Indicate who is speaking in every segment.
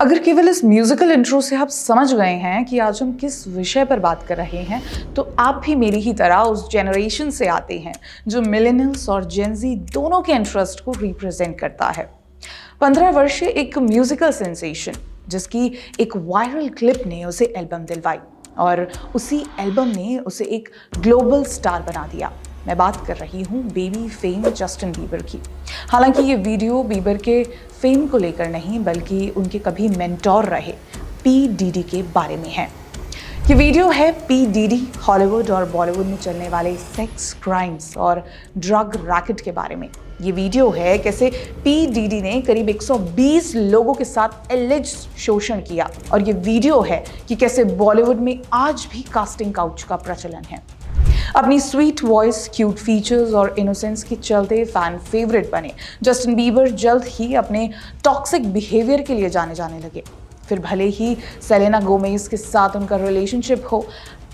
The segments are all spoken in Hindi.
Speaker 1: अगर केवल इस म्यूजिकल इंट्रो से आप समझ गए हैं कि आज हम किस विषय पर बात कर रहे हैं, तो आप भी मेरी ही तरह उस जनरेशन से आते हैं जो मिलेनियल्स और जेनजी दोनों के इंटरेस्ट को रिप्रेजेंट करता है। 15 वर्षीय एक म्यूजिकल सेंसेशन जिसकी एक वायरल क्लिप ने उसे एल्बम दिलवाई और उसी एल्बम ने उसे एक ग्लोबल स्टार बना दिया। मैं बात कर रही हूँ बेबी फेम जस्टिन बीबर की। हालांकि ये वीडियो बीबर के फेम को लेकर नहीं बल्कि उनके कभी मेंटोर रहे पी डीडी के बारे में है। ये वीडियो है पी डीडी हॉलीवुड और बॉलीवुड में चलने वाले सेक्स क्राइम्स और ड्रग रैकेट के बारे में। ये वीडियो है कैसे पी डीडी ने करीब 120 लोगों के साथ एलिज्ड शोषण किया, और ये वीडियो है कि कैसे बॉलीवुड में आज भी कास्टिंग काउच का प्रचलन है। अपनी स्वीट वॉइस, क्यूट फीचर्स और इनोसेंस के चलते फैन फेवरेट बने जस्टिन बीबर जल्द ही अपने टॉक्सिक बिहेवियर के लिए जाने लगे। फिर भले ही सेलेना गोमेज के साथ उनका रिलेशनशिप हो,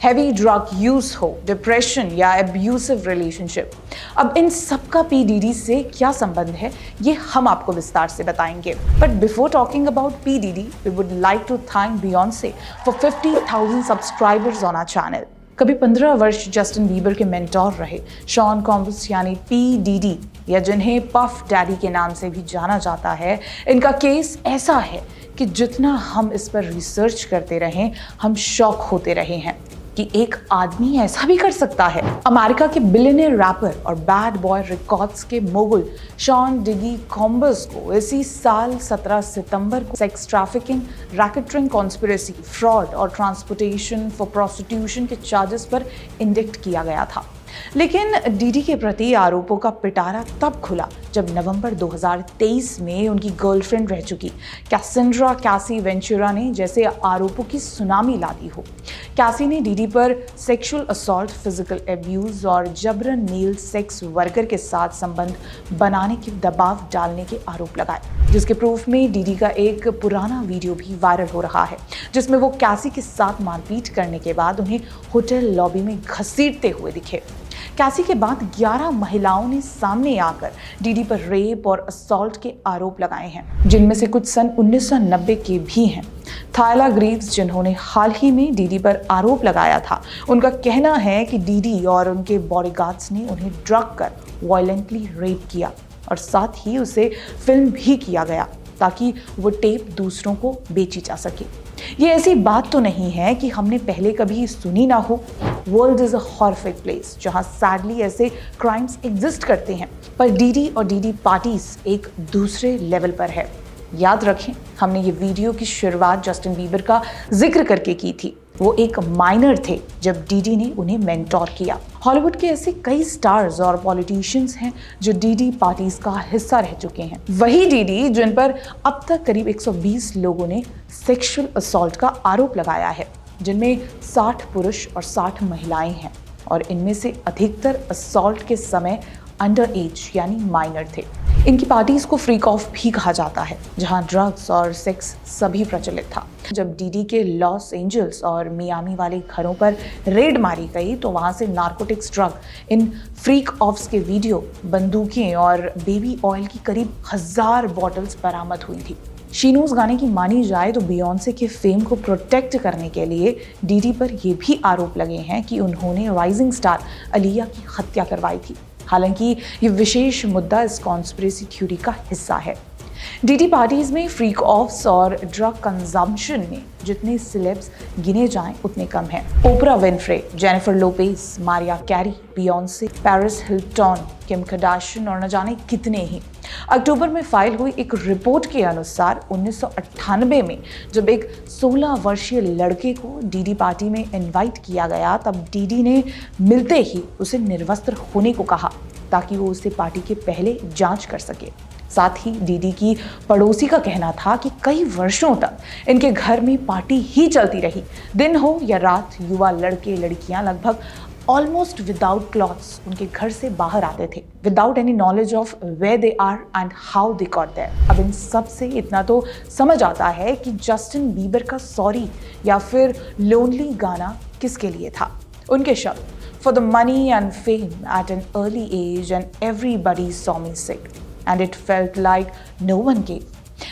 Speaker 1: हैवी ड्रग यूज हो, डिप्रेशन या एब्यूसिव रिलेशनशिप, अब इन सब का पी डीडी से क्या संबंध है ये हम आपको विस्तार से बताएंगे। But before talking about P Diddy, we would like to thank Beyonce for 50,000 subscribers on our channel. कभी 15 वर्ष जस्टिन बीबर के मेंटोर रहे शॉन कॉम्बस यानी पी डीडी, या जिन्हें पफ डैडी के नाम से भी जाना जाता है, इनका केस ऐसा है कि जितना हम इस पर रिसर्च करते रहें, हम शॉक होते रहे हैं कि एक आदमी ऐसा भी कर सकता है। अमेरिका के बिलियनियर रैपर और बैड बॉय रिकॉर्ड्स के मोगुल शॉन डिगी कॉम्बस को इसी साल 17 सितंबर को सेक्स ट्रैफिकिंग, रैकेटरिंग, कॉन्स्पिरेसी, फ्रॉड और ट्रांसपोर्टेशन फॉर प्रोस्टिट्यूशन के चार्जेस पर इंडिक्ट किया गया था। लेकिन डीडी के प्रति आरोपों का पिटारा तब खुला जब नवंबर 2023 में उनकी गर्लफ्रेंड रह चुकी कैसेंड्रा कैसी वेंचुरा ने जैसे आरोपों की सुनामी ला दी हो। कैसी ने डीडी पर सेक्सुअल असॉल्ट, फिजिकल एब्यूज और जबरन मेल सेक्स वर्कर के साथ संबंध बनाने के दबाव डालने के आरोप लगाए, जिसके प्रूफ में डीडी का एक पुराना वीडियो भी वायरल हो रहा है जिसमें वो कैसी के साथ मारपीट करने के बाद उन्हें होटल लॉबी में घसीटते हुए दिखे। कैसी के बाद 11 महिलाओं ने सामने आकर डीडी पर रेप और असॉल्ट के आरोप लगाए हैं, जिनमें से कुछ सन 1990 के भी हैं। थायला ग्रीव्स, जिन्होंने हाल ही में डीडी पर आरोप लगाया था, उनका कहना है कि डीडी और उनके बॉडीगार्ड्स ने उन्हें ड्रग कर वायलेंटली रेप किया और साथ ही उसे फिल्म भी किया गया ताकि वो टेप दूसरों को बेची जा सके। ये ऐसी बात तो नहीं है कि हमने पहले कभी सुनी ना हो। World is a horrific place जहां सैडली ऐसे क्राइम्स एग्जिस्ट करते हैं, पर डीडी और डीडी पार्टीज एक दूसरे लेवल पर है। याद रखें, हमने ये वीडियो की शुरुआत जस्टिन बीबर का जिक्र करके की थी। वो एक माइनर थे जब डीडी ने उन्हें मेंटोर किया। हॉलीवुड के ऐसे कई स्टार्स और पॉलिटिशियंस हैं जो डीडी पार्टीज का हिस्सा रह चुके हैं। वही डीडी जिन पर अब तक करीब 120 लोगों ने सेक्सुअल असॉल्ट का आरोप लगाया है, जिनमें 60 पुरुष और 60 महिलाएं हैं, और इनमें से अधिकतर असॉल्ट के समय अंडर एज यानी माइनर थे। इनकी पार्टीज को फ्रीक ऑफ भी कहा जाता है, जहां ड्रग्स और सेक्स सभी प्रचलित था। जब डीडी के लॉस एंजल्स और मियामी वाले घरों पर रेड मारी गई तो वहां से नार्कोटिक्स, ड्रग, इन फ्रीक ऑफ्स के वीडियो, बंदूकें और बेबी ऑयल की करीब 1000 बॉटल्स बरामद हुई थी। शीनोज गाने की मानी जाए तो बियॉन्से के फेम को प्रोटेक्ट करने के लिए डीडी पर यह भी आरोप लगे हैं कि उन्होंने राइजिंग स्टार अलिया की हत्या करवाई थी। हालांकि ये विशेष मुद्दा इस कॉन्स्पिरेसी थ्योरी का हिस्सा है। डीडी पार्टीज में फ्रीक ऑफ्स और ड्रग कंजम्पशन में जितने सेलेब्स गिने जाएं उतने कम हैं। Oprah Winfrey, Jennifer Lopez, Maria carry, Beyonce, Paris Hilton, Kim Kardashian और न जाने कितने ही। अक्टूबर में फाइल हुई एक रिपोर्ट के अनुसार 1998 में जब एक 16 वर्षीय लड़के को डीडी पार्टी में इनवाइट किया गया, तब डीडी ने मिलते ही उसे निर्वस्त्र होने को कहा ताकि वो उसे पार्टी के पहले जांच कर सके। साथ ही डीडी की पड़ोसी का कहना था कि कई वर्षों तक इनके घर में पार्टी ही चलती रही। दिन हो या रात, युवा लड़के लड़कियां लगभग ऑलमोस्ट विदाउट क्लॉथ्स उनके घर से बाहर आते थे, without any knowledge of where they are and how they got there. अब इन सब से इतना तो समझ आता है कि जस्टिन बीबर का सॉरी या फिर लोनली गाना किसके लिए था। उनके शब्द, for the money and fame at an early age and everybody saw me sick and it felt like no one gave.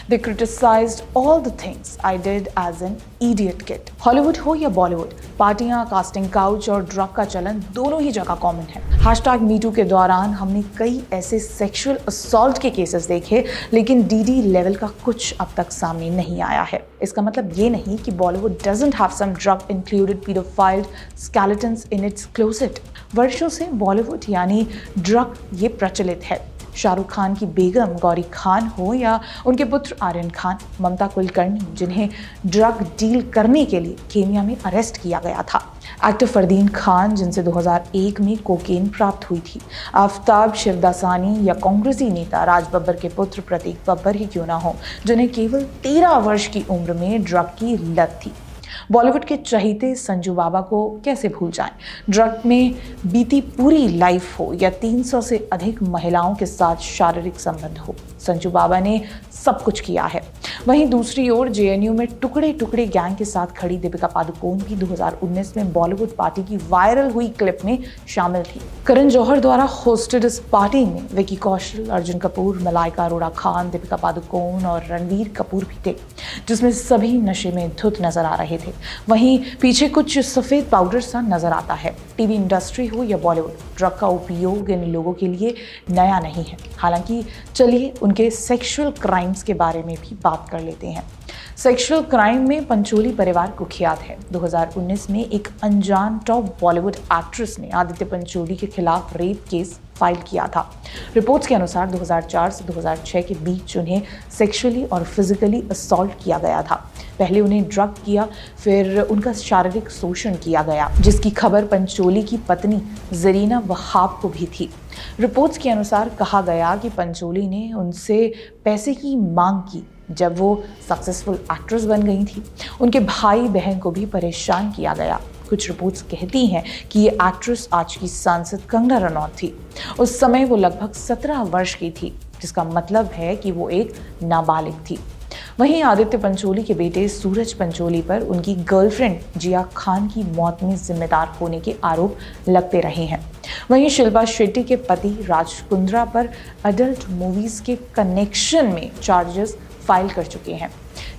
Speaker 1: They criticized all the things I did as an idiot kid. Hollywood हो या बॉलीवुड, पार्टियां, कास्टिंग काउच और ड्रग का चलन दोनों ही जगह कॉमन है। हैशटैग मीटू के दौरान हमने कई ऐसे सेक्सुअल असॉल्ट के केसेस देखे, लेकिन डीडी लेवल का कुछ अब तक सामने नहीं आया है। इसका मतलब ये नहीं कि Bollywood doesn't have some drug included pedophile skeletons in its closet. वर्षों से बॉलीवुड यानी ड्रग ये प्रचलित है। शाहरुख खान की बेगम गौरी खान हो या उनके पुत्र आर्यन खान, ममता कुलकर्णी, जिन्हें ड्रग डील करने के लिए केन्या में अरेस्ट किया गया था, एक्टर फरदीन खान, जिनसे 2001 में कोकेन प्राप्त हुई थी, आफ्ताब शिवदासानी या कांग्रेसी नेता राज बब्बर के पुत्र प्रतीक बब्बर ही क्यों ना हो, जिन्हें केवल 13 वर्ष की उम्र में ड्रग की लत थी। बॉलीवुड के चहीते संजू बाबा को कैसे भूल जाएं। ड्रग में बीती पूरी लाइफ हो या 300 से अधिक महिलाओं के साथ शारीरिक संबंध हो, संजू बाबा ने सब कुछ किया है। वहीं दूसरी ओर जेएनयू में टुकड़े टुकड़े गैंग के साथ खड़ी दीपिका पादुकोण भी 2019 में बॉलीवुड पार्टी की वायरल हुई क्लिप में शामिल थी। करण जौहर द्वारा होस्टेड इस पार्टी में विकी कौशल, अर्जुन कपूर, मलाइका अरोड़ा खान, दीपिका पादुकोण और रणवीर कपूर भी थे, जिसमें सभी नशे में धुत नजर आ रहे थे। वहीं पीछे कुछ सफेद पाउडर सा नजर आता है। टीवी इंडस्ट्री हो या बॉलीवुड, ड्रग का उपयोग इन लोगों के लिए नया नहीं है। हालांकि चलिए उनके सेक्सुअल क्राइम्स के बारे में भी बात कर लेते हैं। सेक्सुअल क्राइम में पंचोली परिवार कुख्यात है। 2019 में एक अनजान टॉप बॉलीवुड एक्ट्रेस ने आदित्य पंचोली के खिलाफ रेप केस फाइल किया था। रिपोर्ट्स के अनुसार 2004 से 2006 के बीच उन्हें सेक्सुअली और फिजिकली असॉल्ट किया गया था। पहले उन्हें ड्रग किया, फिर उनका शारीरिक शोषण किया गया, जिसकी खबर पंचोली की पत्नी जरीना वहाब को भी थी। रिपोर्ट्स के अनुसार कहा गया कि पंचोली ने उनसे पैसे की मांग की जब वो सक्सेसफुल एक्ट्रेस बन गई थी। उनके भाई बहन को भी परेशान किया गया। कुछ रिपोर्ट्स कहती हैं कि ये एक्ट्रेस आज की सांसद कंगना रनौत थी। उस समय वो लगभग 17 वर्ष की थी, जिसका मतलब है कि वो एक नाबालिग थी। वहीं आदित्य पंचोली के बेटे सूरज पंचोली पर उनकी गर्लफ्रेंड जिया खान की मौत में जिम्मेदार होने के आरोप लगते रहे हैं। वहीं शिल्पा शेट्टी के पति राज कुंद्रा पर अडल्ट मूवीज के कनेक्शन में चार्जेस फाइल कर चुके हैं।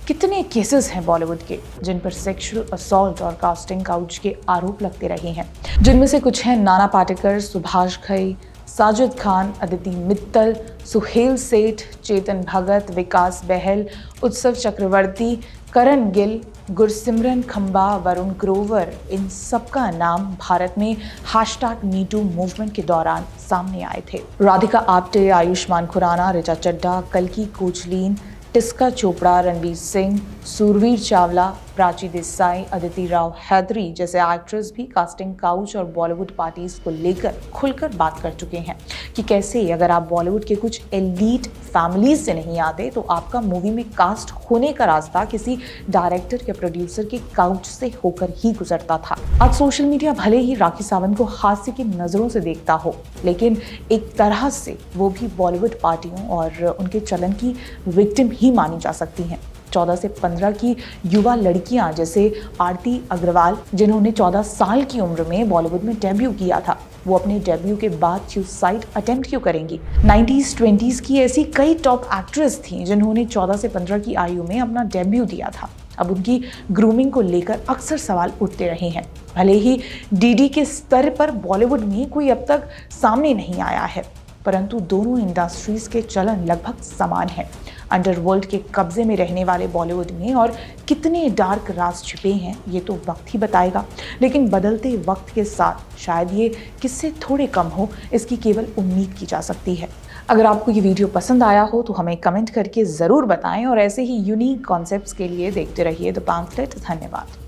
Speaker 1: कितने केसेस हैं बॉलीवुड के जिन पर सेक्सुअल असॉल्ट और कास्टिंग काउच के आरोप लगते रहे हैं, जिनमें से कुछ हैं नाना पाटेकर, सुभाष घई, साजिद खान, अदिति मित्तल, सुहेल सेठ, चेतन भगत, विकास बहल, उत्सव चक्रवर्ती, करण गिल, गुरसिमरन खंबा, वरुण ग्रोवर। इन सबका नाम भारत में हैशटैग मीटू मूवमेंट के दौरान सामने आए थे। राधिका आप्टे, आयुष्मान खुराना, ऋचा चड्ढा, कल्की कोचलिन, टिस्का चोपड़ा, रणवीर सिंह, सुरवीर चावला, प्राची देसाई, अदिति राव हैदरी जैसे एक्ट्रेस भी कास्टिंग काउच और बॉलीवुड पार्टीज को लेकर खुलकर बात कर चुके हैं कि कैसे अगर आप बॉलीवुड के कुछ एलीट फैमिलीज से नहीं आते तो आपका मूवी में कास्ट होने का रास्ता किसी डायरेक्टर या प्रोड्यूसर के काउच से होकर ही गुजरता था। आज सोशल मीडिया भले ही राखी सावंत को हास्य की नज़रों से देखता हो, लेकिन एक तरह से वो भी बॉलीवुड पार्टियों और उनके चलन की विक्टिम ही मानी जा सकती हैं। 14 से 15 की युवा लड़कियां जैसे आरती अग्रवाल, जिन्होंने 14 साल की उम्र में बॉलीवुड में डेब्यू किया था, वो अपने डेब्यू के बाद सुसाइड अटेम्प्ट क्यों करेंगी? 90s 20s की ऐसी कई टॉप एक्ट्रेस थीं जिन्होंने 14 से 15 की आयु में अपना डेब्यू दिया था। अब उनकी ग्रूमिंग को लेकर अक्सर सवाल उठते रहे हैं। भले ही डीडी के स्तर पर बॉलीवुड में कोई अब तक सामने नहीं आया है, परंतु दोनों इंडस्ट्रीज के चलन लगभग समान है। अंडरवर्ल्ड के कब्जे में रहने वाले बॉलीवुड में और कितने डार्क राज छिपे हैं ये तो वक्त ही बताएगा, लेकिन बदलते वक्त के साथ शायद ये किस्से थोड़े कम हो, इसकी केवल उम्मीद की जा सकती है। अगर आपको ये वीडियो पसंद आया हो तो हमें कमेंट करके ज़रूर बताएं और ऐसे ही यूनिक कॉन्सेप्ट्स के लिए देखते रहिए द पैम्फलेट। धन्यवाद।